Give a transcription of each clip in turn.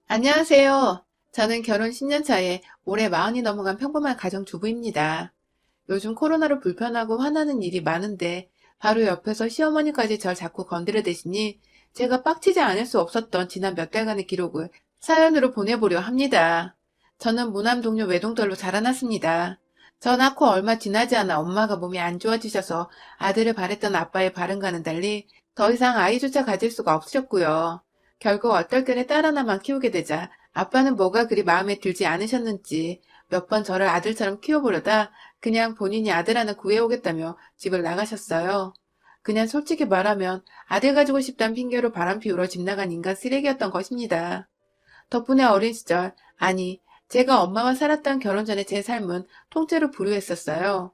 안녕하세요. 저는 결혼 10년 차에 올해 40이 넘어간 평범한 가정주부입니다. 요즘 코로나로 불편하고 화나는 일이 많은데 바로 옆에서 시어머니까지 절 자꾸 건드려대시니 제가 빡치지 않을 수 없었던 지난 몇 달간의 기록을 사연으로 보내보려 합니다. 저는 무남 동료 외동딸로 자라났습니다. 저 낳고 얼마 지나지 않아 엄마가 몸이 안 좋아지셔서 아들을 바랬던 아빠의 바람과는 달리 더 이상 아이조차 가질 수가 없으셨고요. 결국 얼떨결에 딸 하나만 키우게 되자 아빠는 뭐가 그리 마음에 들지 않으셨는지 몇 번 저를 아들처럼 키워보려다 그냥 본인이 아들 하나 구해오겠다며 집을 나가셨어요. 그냥 솔직히 말하면 아들 가지고 싶단 핑계로 바람 피우러 집 나간 인간 쓰레기였던 것입니다. 덕분에 어린 시절, 아니, 제가 엄마와 살았던 결혼 전에 제 삶은 통째로 불우했었어요.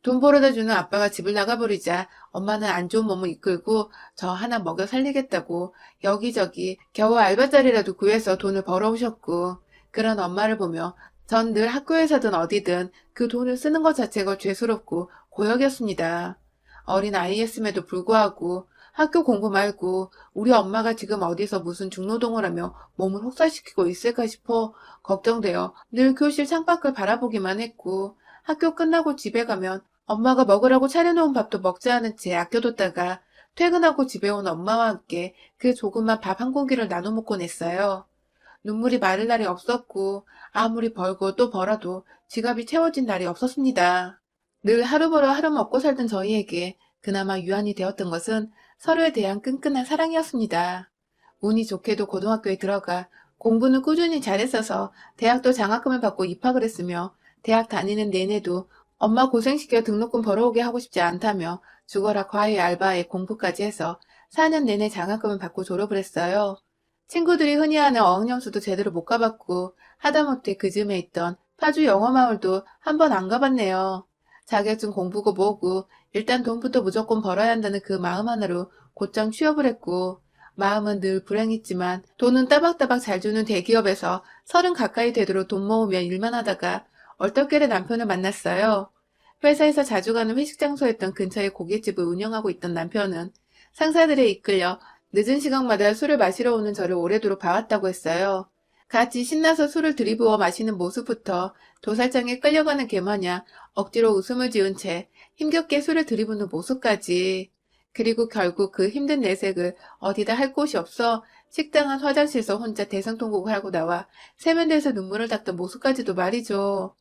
돈 벌어다 주는 아빠가 집을 나가버리자 엄마는 안 좋은 몸을 이끌고 저 하나 먹여 살리겠다고 여기저기 겨우 알바자리라도 구해서 돈을 벌어오셨고, 그런 엄마를 보며 전 늘 학교에서든 어디든 그 돈을 쓰는 것 자체가 죄스럽고 고역이었습니다. 어린 아이였음에도 불구하고 학교 공부 말고 우리 엄마가 지금 어디서 무슨 중노동을 하며 몸을 혹사시키고 있을까 싶어 걱정되어 늘 교실 창밖을 바라보기만 했고, 학교 끝나고 집에 가면 엄마가 먹으라고 차려놓은 밥도 먹지 않은 채 아껴뒀다가 퇴근하고 집에 온 엄마와 함께 그 조그만 밥 한 공기를 나눠 먹곤 했어요. 눈물이 마를 날이 없었고 아무리 벌고 또 벌어도 지갑이 채워진 날이 없었습니다. 늘 하루 벌어 하루 먹고 살던 저희에게 그나마 유한이 되었던 것은 서로에 대한 끈끈한 사랑이었습니다. 운이 좋게도 고등학교에 들어가 공부는 꾸준히 잘했어서 대학도 장학금을 받고 입학을 했으며, 대학 다니는 내내도 엄마 고생시켜 등록금 벌어오게 하고 싶지 않다며 죽어라 과외 알바에 공부까지 해서 4년 내내 장학금을 받고 졸업을 했어요. 친구들이 흔히 하는 어학연수도 제대로 못 가봤고 하다못해 그 즈음에 있던 파주 영어마을도 한 번 안 가봤네요. 자격증 공부고 뭐고 일단 돈부터 무조건 벌어야 한다는 그 마음 하나로 곧장 취업을 했고, 마음은 늘 불행했지만 돈은 따박따박 잘 주는 대기업에서 30 가까이 되도록 돈 모으며 일만 하다가 얼떨결에 남편을 만났어요. 회사에서 자주 가는 회식 장소였던 근처에 고깃집을 운영하고 있던 남편은 상사들에 이끌려 늦은 시간마다 술을 마시러 오는 저를 오래도록 봐왔다고 했어요. 같이 신나서 술을 들이부어 마시는 모습부터 도살장에 끌려가는 개 마냥 억지로 웃음을 지은 채 힘겹게 술을 들이부는 모습까지. 그리고 결국 그 힘든 내색을 어디다 할 곳이 없어 식당 안 화장실에서 혼자 대성통곡을 하고 나와 세면대에서 눈물을 닦던 모습까지도 말이죠.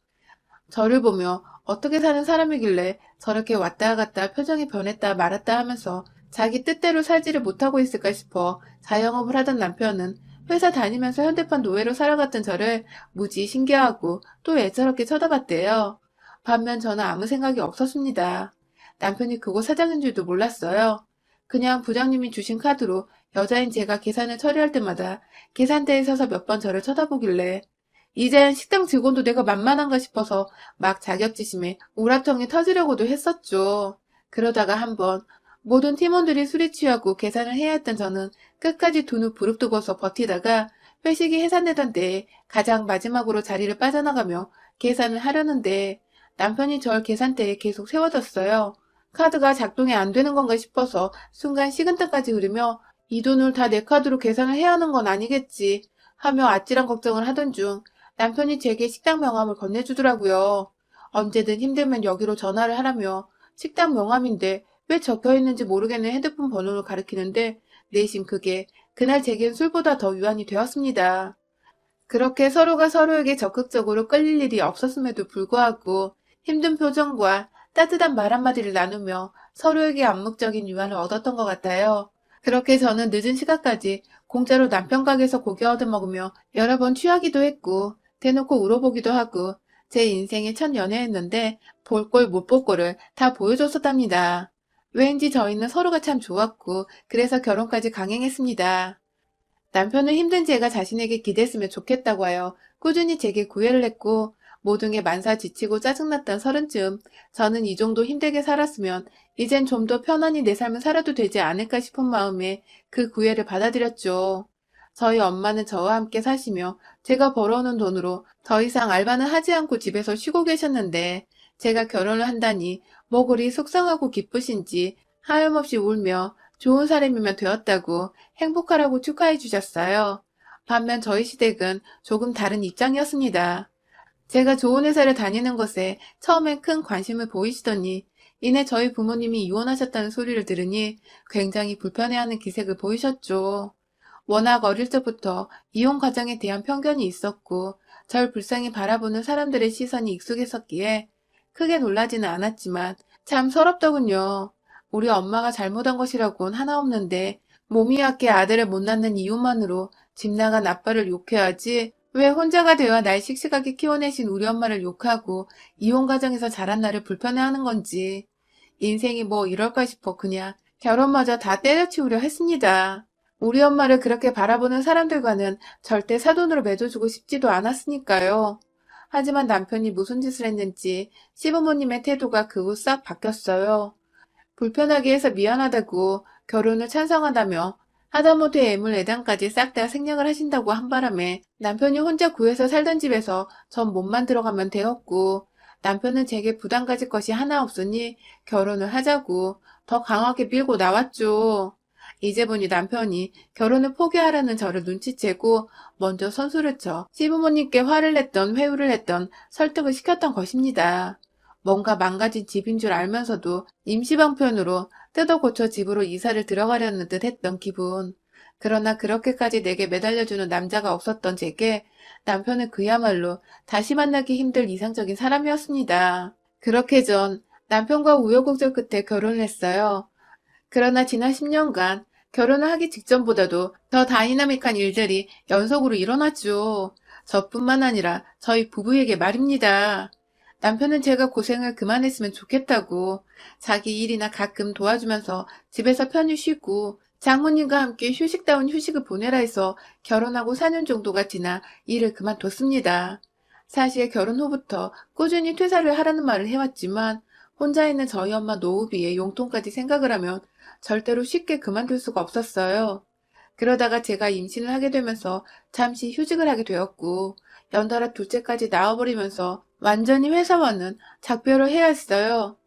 저를 보며 어떻게 사는 사람이길래 저렇게 왔다 갔다 표정이 변했다 말았다 하면서 자기 뜻대로 살지를 못하고 있을까 싶어 자영업을 하던 남편은 회사 다니면서 현대판 노예로 살아갔던 저를 무지 신기하고 또 애처롭게 쳐다봤대요. 반면 저는 아무 생각이 없었습니다. 남편이 그곳 사장인 줄도 몰랐어요. 그냥 부장님이 주신 카드로 여자인 제가 계산을 처리할 때마다 계산대에 서서 몇 번 저를 쳐다보길래 이젠 식당 직원도 내가 만만한가 싶어서 막 자격지심에 우라통이 터지려고도 했었죠. 그러다가 한번 모든 팀원들이 술에 취하고 계산을 해야 했던 저는 끝까지 두 눈 부릅뜨고서 버티다가 회식이 해산되던 때에 가장 마지막으로 자리를 빠져나가며 계산을 하려는데 남편이 절 계산대에 계속 세워뒀어요. 카드가 작동이 안 되는 건가 싶어서 순간 식은땀까지 흐르며 이 돈을 다 내 카드로 계산을 해야 하는 건 아니겠지 하며 아찔한 걱정을 하던 중 남편이 제게 식당 명함을 건네주더라고요. 언제든 힘들면 여기로 전화를 하라며. 식당 명함인데 왜 적혀있는지 모르겠는 핸드폰 번호를 가리키는데 내심 그게 그날 제겐 술보다 더 유한이 되었습니다. 그렇게 서로가 서로에게 적극적으로 끌릴 일이 없었음에도 불구하고 힘든 표정과 따뜻한 말 한마디를 나누며 서로에게 암묵적인 유한을 얻었던 것 같아요. 그렇게 저는 늦은 시간까지 공짜로 남편 가게에서 고기 얻어먹으며 여러 번 취하기도 했고 대놓고 울어보기도 하고 제 인생의 첫 연애였는데 볼 꼴 못 볼 꼴을 다 보여줬었답니다. 왠지 저희는 서로가 참 좋았고 그래서 결혼까지 강행했습니다. 남편은 힘든 제가 자신에게 기댔으면 좋겠다고 하여 꾸준히 제게 구애를 했고, 모든 게 만사지치고 짜증났던 서른쯤 저는 이 정도 힘들게 살았으면 이젠 좀 더 편안히 내 삶을 살아도 되지 않을까 싶은 마음에 그 구애를 받아들였죠. 저희 엄마는 저와 함께 사시며 제가 벌어오는 돈으로 더 이상 알바는 하지 않고 집에서 쉬고 계셨는데, 제가 결혼을 한다니 뭐 그리 속상하고 기쁘신지 하염없이 울며 좋은 사람이면 되었다고 행복하라고 축하해 주셨어요. 반면 저희 시댁은 조금 다른 입장이었습니다. 제가 좋은 회사를 다니는 것에 처음엔 큰 관심을 보이시더니 이내 저희 부모님이 이혼하셨다는 소리를 들으니 굉장히 불편해하는 기색을 보이셨죠. 워낙 어릴 적부터 이혼 과정에 대한 편견이 있었고 절 불쌍히 바라보는 사람들의 시선이 익숙했었기에 크게 놀라지는 않았지만 참 서럽더군요. 우리 엄마가 잘못한 것이라고는 하나 없는데 몸이 약해 아들을 못 낳는 이유만으로 집 나간 아빠를 욕해야지 왜 혼자가 되어 날 씩씩하게 키워내신 우리 엄마를 욕하고 이혼 과정에서 자란 나를 불편해하는 건지 인생이 뭐 이럴까 싶어 그냥 결혼마저 다 때려치우려 했습니다. 우리 엄마를 그렇게 바라보는 사람들과는 절대 사돈으로 맺어주고 싶지도 않았으니까요. 하지만 남편이 무슨 짓을 했는지 시부모님의 태도가 그 후 싹 바뀌었어요. 불편하게 해서 미안하다고 결혼을 찬성한다며 하다못해 애물 애당까지 싹 다 생략을 하신다고 한 바람에 남편이 혼자 구해서 살던 집에서 전 몸만 들어가면 되었고 남편은 제게 부담 가질 것이 하나 없으니 결혼을 하자고 더 강하게 밀고 나왔죠. 이제 보니 남편이 결혼을 포기하라는 저를 눈치채고 먼저 선수를 쳐 시부모님께 화를 냈던 회유를 했던 설득을 시켰던 것입니다. 뭔가 망가진 집인 줄 알면서도 임시방편으로 뜯어 고쳐 집으로 이사를 들어가려는 듯 했던 기분. 그러나 그렇게까지 내게 매달려주는 남자가 없었던 제게 남편은 그야말로 다시 만나기 힘들 이상적인 사람이었습니다. 그렇게 전 남편과 우여곡절 끝에 결혼을 했어요. 그러나 지난 10년간 결혼을 하기 직전보다도 더 다이나믹한 일들이 연속으로 일어났죠. 저뿐만 아니라 저희 부부에게 말입니다. 남편은 제가 고생을 그만했으면 좋겠다고 자기 일이나 가끔 도와주면서 집에서 편히 쉬고 장모님과 함께 휴식다운 휴식을 보내라 해서 결혼하고 4년 정도가 지나 일을 그만뒀습니다. 사실 결혼 후부터 꾸준히 퇴사를 하라는 말을 해왔지만 혼자 있는 저희 엄마 노후비에 용돈까지 생각을 하면 절대로 쉽게 그만둘 수가 없었어요. 그러다가 제가 임신을 하게 되면서 잠시 휴직을 하게 되었고 연달아 둘째까지 나와버리면서 완전히 회사와는 작별을 해야 했어요.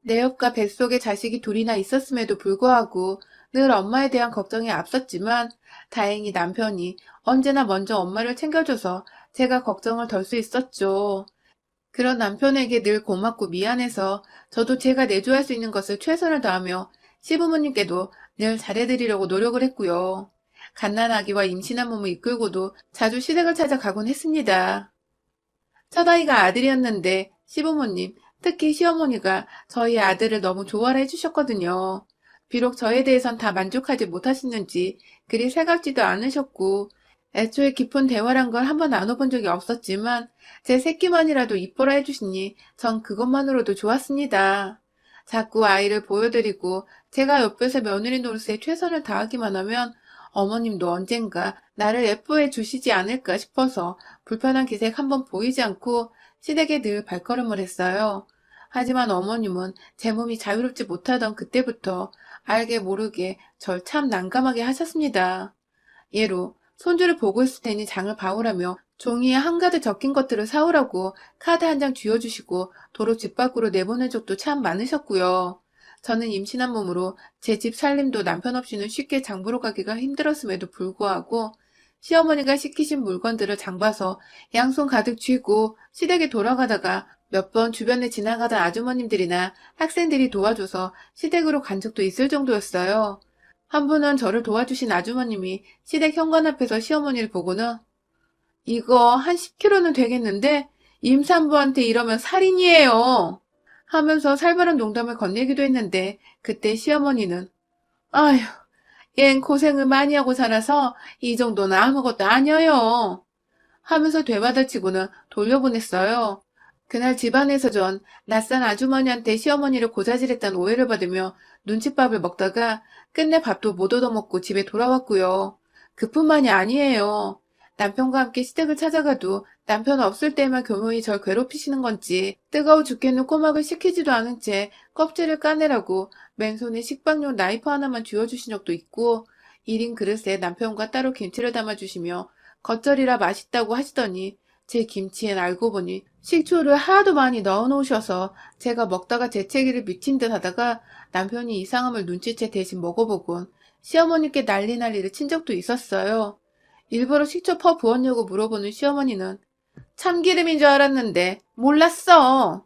내 옆과 뱃속에 자식이 둘이나 있었음에도 불구하고 늘 엄마에 대한 걱정이 앞섰지만 다행히 남편이 언제나 먼저 엄마를 챙겨줘서 제가 걱정을 덜 수 있었죠. 그런 남편에게 늘 고맙고 미안해서 저도 제가 내조할 수 있는 것을 최선을 다하며 시부모님께도 늘 잘해드리려고 노력을 했고요. 갓난아기와 임신한 몸을 이끌고도 자주 시댁을 찾아가곤 했습니다. 첫아이가 아들이었는데 시부모님, 특히 시어머니가 저희 아들을 너무 좋아라 해주셨거든요. 비록 저에 대해선 다 만족하지 못하시는지 그리 살갑지도 않으셨고 애초에 깊은 대화란 걸 한번 나눠본 적이 없었지만 제 새끼만이라도 이뻐라 해주시니 전 그것만으로도 좋았습니다. 자꾸 아이를 보여드리고 제가 옆에서 며느리 노릇에 최선을 다하기만 하면 어머님도 언젠가 나를 예뻐해 주시지 않을까 싶어서 불편한 기색 한번 보이지 않고 시댁에 늘 발걸음을 했어요. 하지만 어머님은 제 몸이 자유롭지 못하던 그때부터 알게 모르게 절 참 난감하게 하셨습니다. 예로 손주를 보고 있을 테니 장을 봐오라며 종이에 한가득 적힌 것들을 사오라고 카드 한 장 쥐어주시고 도로 집 밖으로 내보낸 적도 참 많으셨고요. 저는 임신한 몸으로 제 집 살림도 남편 없이는 쉽게 장 보러 가기가 힘들었음에도 불구하고 시어머니가 시키신 물건들을 장 봐서 양손 가득 쥐고 시댁에 돌아가다가 몇 번 주변에 지나가던 아주머님들이나 학생들이 도와줘서 시댁으로 간 적도 있을 정도였어요. 한 분은 저를 도와주신 아주머님이 시댁 현관 앞에서 시어머니를 보고는 이거 한 10kg는 되겠는데 임산부한테 이러면 살인이에요 하면서 살벌한 농담을 건네기도 했는데 그때 시어머니는 아휴 얜 고생을 많이 하고 살아서 이 정도는 아무것도 아니에요 하면서 되받아치고는 돌려보냈어요. 그날 집안에서 전 낯선 아주머니한테 시어머니를 고자질했다는 오해를 받으며 눈칫밥을 먹다가 끝내 밥도 못 얻어먹고 집에 돌아왔고요. 그뿐만이 아니에요. 남편과 함께 시댁을 찾아가도 남편 없을 때만 교묘히 절 괴롭히시는 건지 뜨거워 죽겠는 꼬막을 식히지도 않은 채 껍질을 까내라고 맨손에 식빵용 나이프 하나만 쥐어주신 적도 있고 1인 그릇에 남편과 따로 김치를 담아주시며 겉절이라 맛있다고 하시더니 제 김치엔 알고 보니 식초를 하도 많이 넣어 놓으셔서 제가 먹다가 재채기를 미친 듯 하다가 남편이 이상함을 눈치채 대신 먹어보곤 시어머니께 난리를 친 적도 있었어요. 일부러 식초 퍼 부었냐고 물어보는 시어머니는 참기름인 줄 알았는데 몰랐어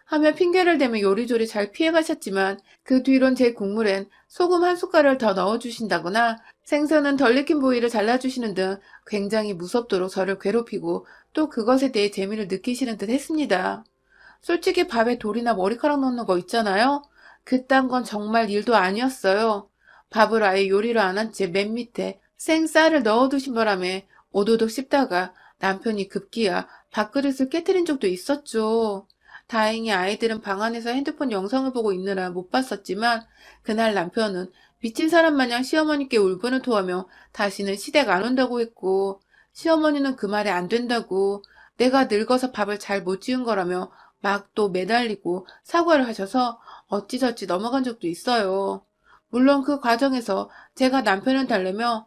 하며 핑계를 대며 요리조리 잘 피해가셨지만 그 뒤론 제 국물엔 소금 한 숟갈을 더 넣어주신다거나 생선은 덜 익힌 부위를 잘라주시는 등 굉장히 무섭도록 저를 괴롭히고 또 그것에 대해 재미를 느끼시는 듯 했습니다. 솔직히 밥에 돌이나 머리카락 넣는 거 있잖아요. 그딴 건 정말 일도 아니었어요. 밥을 아예 요리를 안 한 채 맨 밑에 생쌀을 넣어두신 바람에 오도독 씹다가 남편이 급기야 밥그릇을 깨트린 적도 있었죠. 다행히 아이들은 방 안에서 핸드폰 영상을 보고 있느라 못 봤었지만 그날 남편은 미친 사람 마냥 시어머니께 울분을 토하며 다시는 시댁 안 온다고 했고 시어머니는 그 말이 안 된다고 내가 늙어서 밥을 잘 못 지은 거라며 막 또 매달리고 사과를 하셔서 어찌저찌 넘어간 적도 있어요. 물론 그 과정에서 제가 남편을 달래며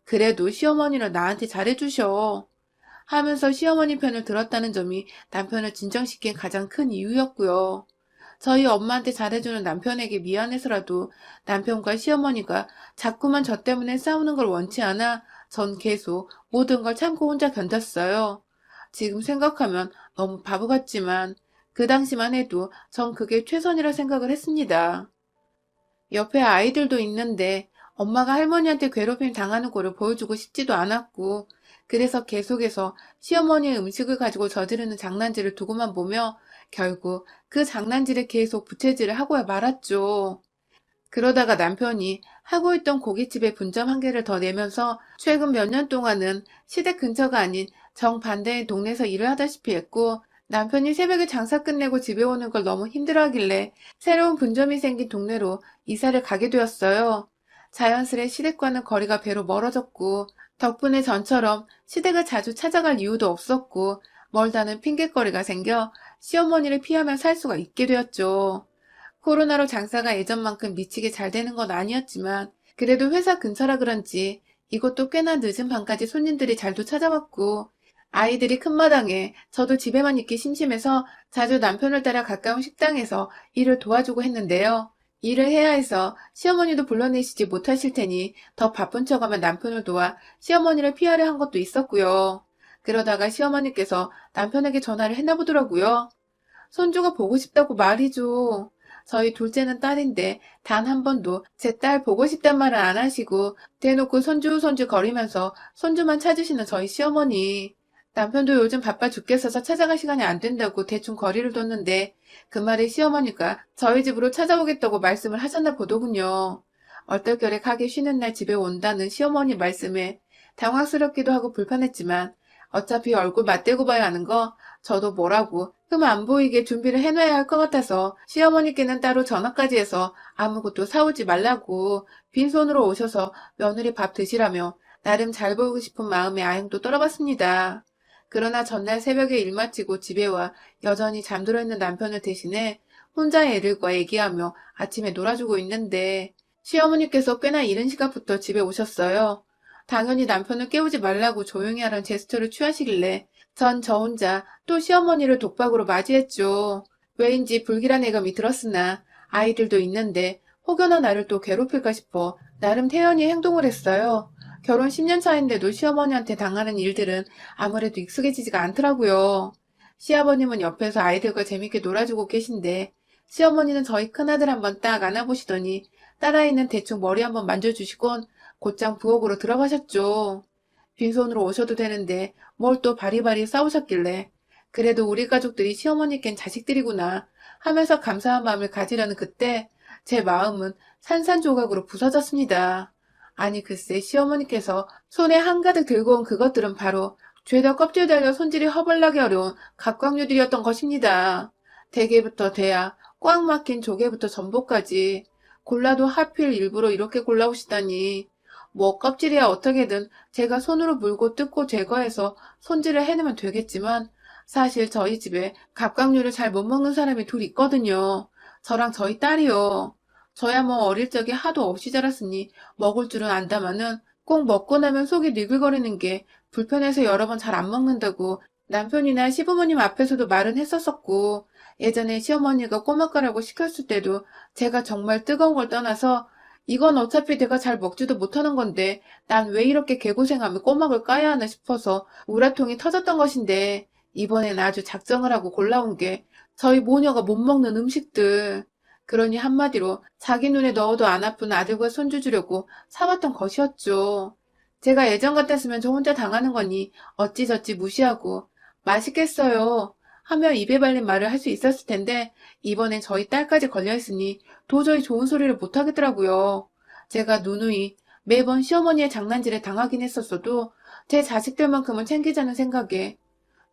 그래도 시어머니는 나한테 잘해주셔 하면서 시어머니 편을 들었다는 점이 남편을 진정시킨 가장 큰 이유였고요. 저희 엄마한테 잘해주는 남편에게 미안해서라도 남편과 시어머니가 자꾸만 저 때문에 싸우는 걸 원치 않아 전 계속 모든 걸 참고 혼자 견뎠어요. 지금 생각하면 너무 바보 같지만 그 당시만 해도 전 그게 최선이라 생각을 했습니다. 옆에 아이들도 있는데 엄마가 할머니한테 괴롭힘 당하는 꼴을 보여주고 싶지도 않았고 그래서 계속해서 시어머니의 음식을 가지고 저지르는 장난질을 두고만 보며 결국 그 장난질에 계속 부채질을 하고야 말았죠. 그러다가 남편이 하고 있던 고깃집에 분점 한 개를 더 내면서 최근 몇 년 동안은 시댁 근처가 아닌 정반대의 동네에서 일을 하다시피 했고 남편이 새벽에 장사 끝내고 집에 오는 걸 너무 힘들어하길래 새로운 분점이 생긴 동네로 이사를 가게 되었어요. 자연스레 시댁과는 거리가 배로 멀어졌고 덕분에 전처럼 시댁을 자주 찾아갈 이유도 없었고 멀다는 핑곗거리가 생겨 시어머니를 피하며 살 수가 있게 되었죠. 코로나로 장사가 예전만큼 미치게 잘 되는 건 아니었지만 그래도 회사 근처라 그런지 이곳도 꽤나 늦은 밤까지 손님들이 잘도 찾아왔고 아이들이 큰 마당에 저도 집에만 있기 심심해서 자주 남편을 따라 가까운 식당에서 일을 도와주고 했는데요. 일을 해야 해서 시어머니도 불러내시지 못하실 테니 더 바쁜 척하면 남편을 도와 시어머니를 피하려 한 것도 있었고요. 그러다가 시어머니께서 남편에게 전화를 했나 보더라고요. 손주가 보고 싶다고 말이죠. 저희 둘째는 딸인데 단 한 번도 제 딸 보고 싶단 말을 안 하시고 대놓고 손주 거리면서 손주만 찾으시는 저희 시어머니. 남편도 요즘 바빠 죽겠어서 찾아갈 시간이 안 된다고 대충 거리를 뒀는데 그 말에 시어머니가 저희 집으로 찾아오겠다고 말씀을 하셨나 보더군요. 얼떨결에 가게 쉬는 날 집에 온다는 시어머니 말씀에 당황스럽기도 하고 불편했지만 어차피 얼굴 맞대고 봐야 하는 거 저도 뭐라고 흠 안 보이게 준비를 해놔야 할 것 같아서 시어머니께는 따로 전화까지 해서 아무것도 사오지 말라고 빈손으로 오셔서 며느리 밥 드시라며 나름 잘 보이고 싶은 마음에 아행도 떨어봤습니다. 그러나 전날 새벽에 일 마치고 집에 와 여전히 잠들어 있는 남편을 대신해 혼자 애들과 얘기하며 아침에 놀아주고 있는데 시어머니께서 꽤나 이른 시각부터 집에 오셨어요. 당연히 남편을 깨우지 말라고 조용히 하라는 제스처를 취하시길래 전 저 혼자 또 시어머니를 독박으로 맞이했죠. 왜인지 불길한 예감이 들었으나 아이들도 있는데 혹여나 나를 또 괴롭힐까 싶어 나름 태연히 행동을 했어요. 결혼 10년 차인데도 시어머니한테 당하는 일들은 아무래도 익숙해지지가 않더라고요. 시아버님은 옆에서 아이들과 재밌게 놀아주고 계신데 시어머니는 저희 큰아들 한번 딱 안아보시더니 딸아이는 대충 머리 한번 만져주시곤 곧장 부엌으로 들어가셨죠. 빈손으로 오셔도 되는데 뭘 또 바리바리 싸우셨길래 그래도 우리 가족들이 시어머니께는 자식들이구나 하면서 감사한 마음을 가지려는 그때 제 마음은 산산조각으로 부서졌습니다. 아니 글쎄 시어머니께서 손에 한가득 들고 온 그것들은 바로 죄다 껍질 달려 손질이 허벌나게 어려운 갑각류들이었던 것입니다. 대게부터 대야, 꽉 막힌 조개부터 전복까지 골라도 하필 일부러 이렇게 골라오시다니 뭐 껍질이야 어떻게든 제가 손으로 물고 뜯고 제거해서 손질을 해내면 되겠지만 사실 저희 집에 갑각류를 잘 못 먹는 사람이 둘 있거든요. 저랑 저희 딸이요. 저야 뭐 어릴 적에 하도 없이 자랐으니 먹을 줄은 안다마는 꼭 먹고 나면 속이 니글거리는 게 불편해서 여러 번 잘 안 먹는다고 남편이나 시부모님 앞에서도 말은 했었었고 예전에 시어머니가 꼬막가라고 시켰을 때도 제가 정말 뜨거운 걸 떠나서 이건 어차피 내가 잘 먹지도 못하는 건데 난 왜 이렇게 개고생하며 꼬막을 까야 하나 싶어서 우라통이 터졌던 것인데 이번엔 아주 작정을 하고 골라온 게 저희 모녀가 못 먹는 음식들. 그러니 한마디로 자기 눈에 넣어도 안 아픈 아들과 손주 주려고 사왔던 것이었죠. 제가 예전 같았으면 저 혼자 당하는 거니 어찌저찌 무시하고 맛있겠어요 하며 입에 발린 말을 할 수 있었을 텐데 이번엔 저희 딸까지 걸려있으니 도저히 좋은 소리를 못 하겠더라고요. 제가 누누이 매번 시어머니의 장난질에 당하긴 했었어도 제 자식들만큼은 챙기자는 생각에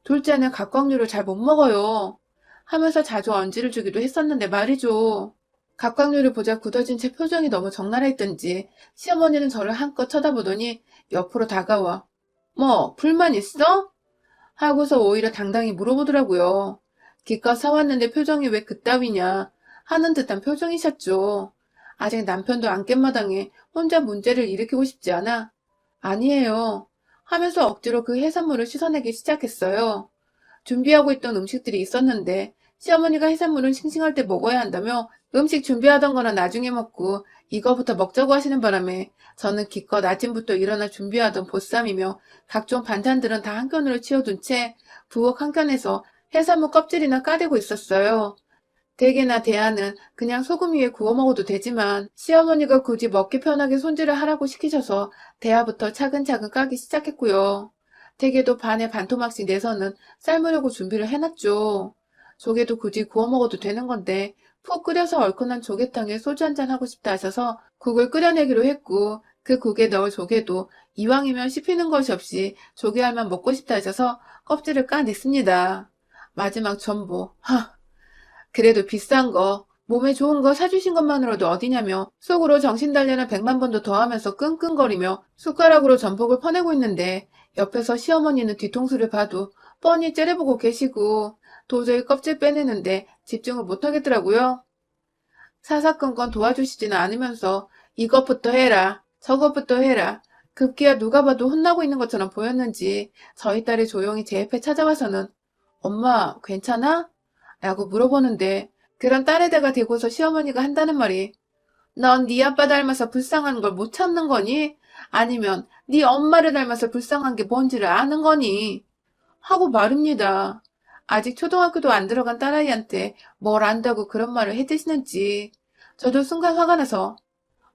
둘째는 갑각류를 잘 못 먹어요. 하면서 자주 언지를 주기도 했었는데 말이죠. 갑각류를 보자 굳어진 제 표정이 너무 적나라했던지 시어머니는 저를 한껏 쳐다보더니 옆으로 다가와 뭐 불만 있어? 하고서 오히려 당당히 물어보더라고요. 기껏 사왔는데 표정이 왜 그따위냐 하는 듯한 표정이셨죠. 아직 남편도 안 깬 마당에 혼자 문제를 일으키고 싶지 않아? 아니에요. 하면서 억지로 그 해산물을 씻어내기 시작했어요. 준비하고 있던 음식들이 있었는데 시어머니가 해산물은 싱싱할 때 먹어야 한다며 음식 준비하던 거는 나중에 먹고 이거부터 먹자고 하시는 바람에 저는 기껏 아침부터 일어나 준비하던 보쌈이며 각종 반찬들은 다 한 켠으로 치워둔 채 부엌 한 켠에서 해산물 껍질이나 까대고 있었어요. 대게나 대하는 그냥 소금 위에 구워 먹어도 되지만 시어머니가 굳이 먹기 편하게 손질을 하라고 시키셔서 대하부터 차근차근 까기 시작했고요. 대게도 반에 반토막씩 내서는 삶으려고 준비를 해놨죠. 조개도 굳이 구워 먹어도 되는 건데 푹 끓여서 얼큰한 조개탕에 소주 한잔 하고 싶다 하셔서 국을 끓여내기로 했고 그 국에 넣을 조개도 이왕이면 씹히는 것이 없이 조개알만 먹고 싶다 하셔서 껍질을 까냈습니다. 마지막 전복. 그래도 비싼 거, 몸에 좋은 거 사주신 것만으로도 어디냐며 속으로 정신단련을 100만 번도 더 하면서 끙끙거리며 숟가락으로 전복을 퍼내고 있는데 옆에서 시어머니는 뒤통수를 봐도 뻔히 째려보고 계시고 도저히 껍질 빼내는데 집중을 못하겠더라고요. 사사건건 도와주시지는 않으면서 이것부터 해라, 저것부터 해라. 급기야 누가 봐도 혼나고 있는 것처럼 보였는지 저희 딸이 조용히 제 옆에 찾아와서는 엄마 괜찮아? 라고 물어보는데 그런 딸에다가 대고서 시어머니가 한다는 말이 넌 네 아빠 닮아서 불쌍한 걸 못 참는 거니? 아니면 네 엄마를 닮아서 불쌍한 게 뭔지를 아는 거니? 하고 말입니다. 아직 초등학교도 안 들어간 딸아이한테 뭘 안다고 그런 말을 해대시는지 저도 순간 화가 나서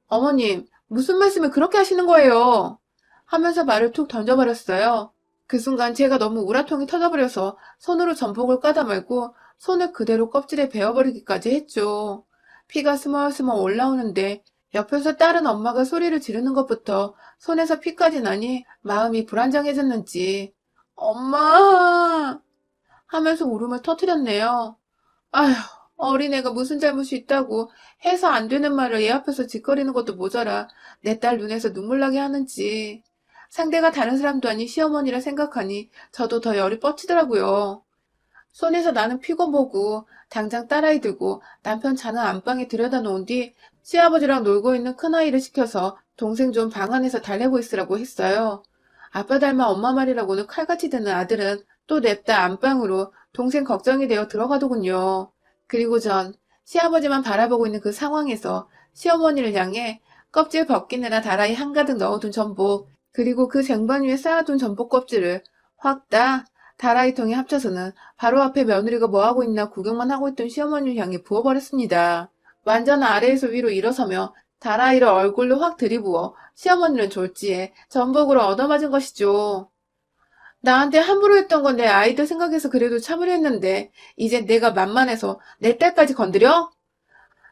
어머님 무슨 말씀을 그렇게 하시는 거예요? 하면서 말을 툭 던져버렸어요. 그 순간 제가 너무 우라통이 터져버려서 손으로 전복을 까다 말고 손을 그대로 껍질에 베어버리기까지 했죠. 피가 스멀스멀 올라오는데 옆에서 다른 엄마가 소리를 지르는 것부터 손에서 피까지 나니 마음이 불안정해졌는지 엄마 하면서 울음을 터뜨렸네요. 아휴, 어린애가 무슨 잘못이 있다고 해서 안 되는 말을 얘 앞에서 짓거리는 것도 모자라 내 딸 눈에서 눈물 나게 하는지. 상대가 다른 사람도 아닌 시어머니라 생각하니 저도 더 열이 뻗치더라고요. 손에서 나는 피고 보고 당장 딸아이 들고 남편 자는 안방에 들여다 놓은 뒤 시아버지랑 놀고 있는 큰아이를 시켜서 동생 좀 방 안에서 달래고 있으라고 했어요. 아빠 닮아 엄마 말이라고는 칼같이 듣는 아들은 또 냅다 안방으로 동생 걱정이 되어 들어가더군요. 그리고 전 시아버지만 바라보고 있는 그 상황에서 시어머니를 향해 껍질 벗기느라 다라이 한가득 넣어둔 전복 그리고 그 쟁반 위에 쌓아둔 전복 껍질을 확 따 다라이통에 합쳐서는 바로 앞에 며느리가 뭐하고 있나 구경만 하고 있던 시어머니를 향해 부어버렸습니다. 완전 아래에서 위로 일어서며 다라이를 얼굴로 확 들이부어 시어머니는 졸지에 전복으로 얻어맞은 것이죠. 나한테 함부로 했던 건 내 아이들 생각해서 그래도 참으려 했는데 이젠 내가 만만해서 내 딸까지 건드려?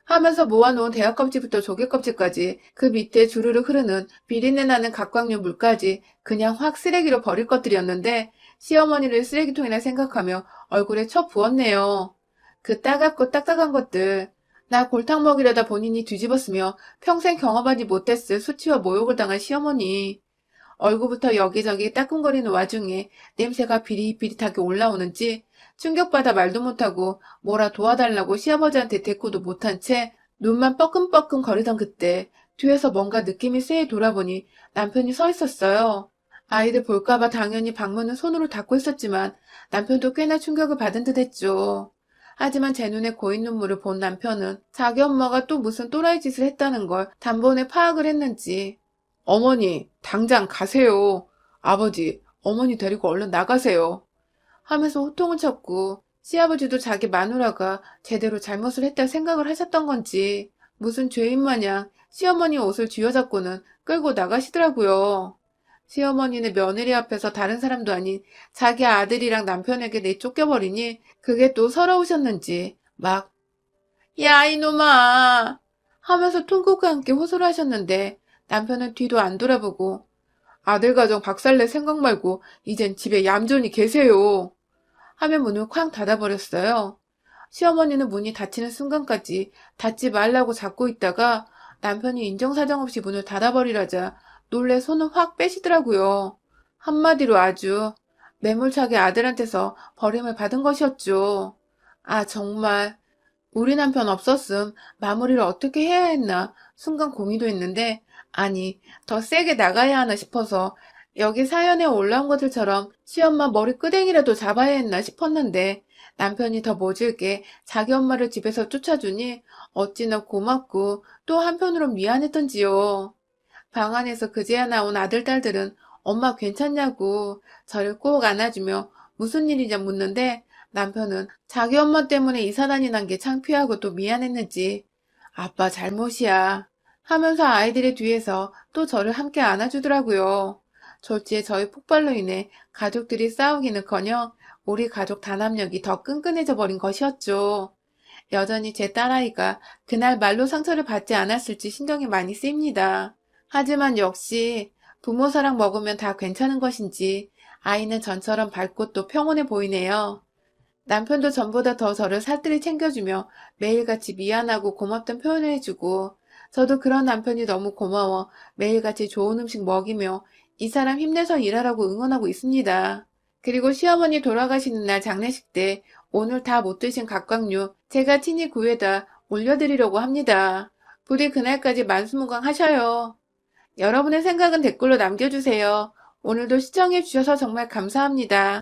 하면서 모아놓은 대하 껍질부터 조개 껍질까지 그 밑에 주르르 흐르는 비린내 나는 갑각류 물까지 그냥 확 쓰레기로 버릴 것들이었는데 시어머니를 쓰레기통이라 생각하며 얼굴에 쳐 부었네요. 그 따갑고 딱딱한 것들. 나 골탕 먹이려다 본인이 뒤집었으며 평생 경험하지 못했을 수치와 모욕을 당한 시어머니. 얼굴부터 여기저기 따끔거리는 와중에 냄새가 비릿비릿하게 올라오는지 충격받아 말도 못하고 뭐라 도와달라고 시아버지한테 대꾸도 못한 채 눈만 뻐끔뻐끔 거리던 그때 뒤에서 뭔가 느낌이 쎄해 돌아보니 남편이 서 있었어요. 아이들 볼까봐 당연히 방문은 손으로 닫고 있었지만 남편도 꽤나 충격을 받은 듯 했죠. 하지만 제 눈에 고인 눈물을 본 남편은 자기 엄마가 또 무슨 또라이 짓을 했다는 걸 단번에 파악을 했는지 어머니, 당장 가세요. 아버지, 어머니 데리고 얼른 나가세요. 하면서 호통을 쳤고 시아버지도 자기 마누라가 제대로 잘못을 했다 생각을 하셨던 건지 무슨 죄인 마냥 시어머니 옷을 쥐어잡고는 끌고 나가시더라고요. 시어머니는 며느리 앞에서 다른 사람도 아닌 자기 아들이랑 남편에게 내쫓겨버리니 그게 또 서러우셨는지 막 야 이놈아 하면서 통곡과 함께 호소를 하셨는데 남편은 뒤도 안 돌아보고 아들 가정 박살낼 생각 말고 이젠 집에 얌전히 계세요 하며 문을 쾅 닫아버렸어요. 시어머니는 문이 닫히는 순간까지 닫지 말라고 잡고 있다가 남편이 인정사정 없이 문을 닫아버리라자 놀래 손을 확 빼시더라고요. 한마디로 아주 매몰차게 아들한테서 버림을 받은 것이었죠. 아, 정말 우리 남편 없었음 마무리를 어떻게 해야 했나 순간 고민도 했는데 아니 더 세게 나가야 하나 싶어서 여기 사연에 올라온 것들처럼 시엄마 머리 끄댕이라도 잡아야 했나 싶었는데 남편이 더 모질게 자기 엄마를 집에서 쫓아주니 어찌나 고맙고 또 한편으론 미안했던지요. 방 안에서 그제야 나온 아들, 딸들은 엄마 괜찮냐고 저를 꼭 안아주며 무슨 일이냐 묻는데 남편은 자기 엄마 때문에 이사단이 난 게 창피하고 또 미안했는지 아빠 잘못이야 하면서 아이들의 뒤에서 또 저를 함께 안아주더라고요. 졸지에 저희 폭발로 인해 가족들이 싸우기는커녕 우리 가족 단합력이 더 끈끈해져 버린 것이었죠. 여전히 제 딸아이가 그날 말로 상처를 받지 않았을지 신경이 많이 쓰입니다. 하지만 역시 부모 사랑 먹으면 다 괜찮은 것인지 아이는 전처럼 밝고 또 평온해 보이네요. 남편도 전보다 더 저를 살뜰히 챙겨주며 매일같이 미안하고 고맙던 표현을 해주고 저도 그런 남편이 너무 고마워 매일같이 좋은 음식 먹이며 이 사람 힘내서 일하라고 응원하고 있습니다. 그리고 시어머니 돌아가시는 날 장례식 때 오늘 다 못 드신 각각류 제가 친히 구해다 올려드리려고 합니다. 부디 그날까지 만수무강하셔요. 여러분의 생각은 댓글로 남겨주세요. 오늘도 시청해주셔서 정말 감사합니다.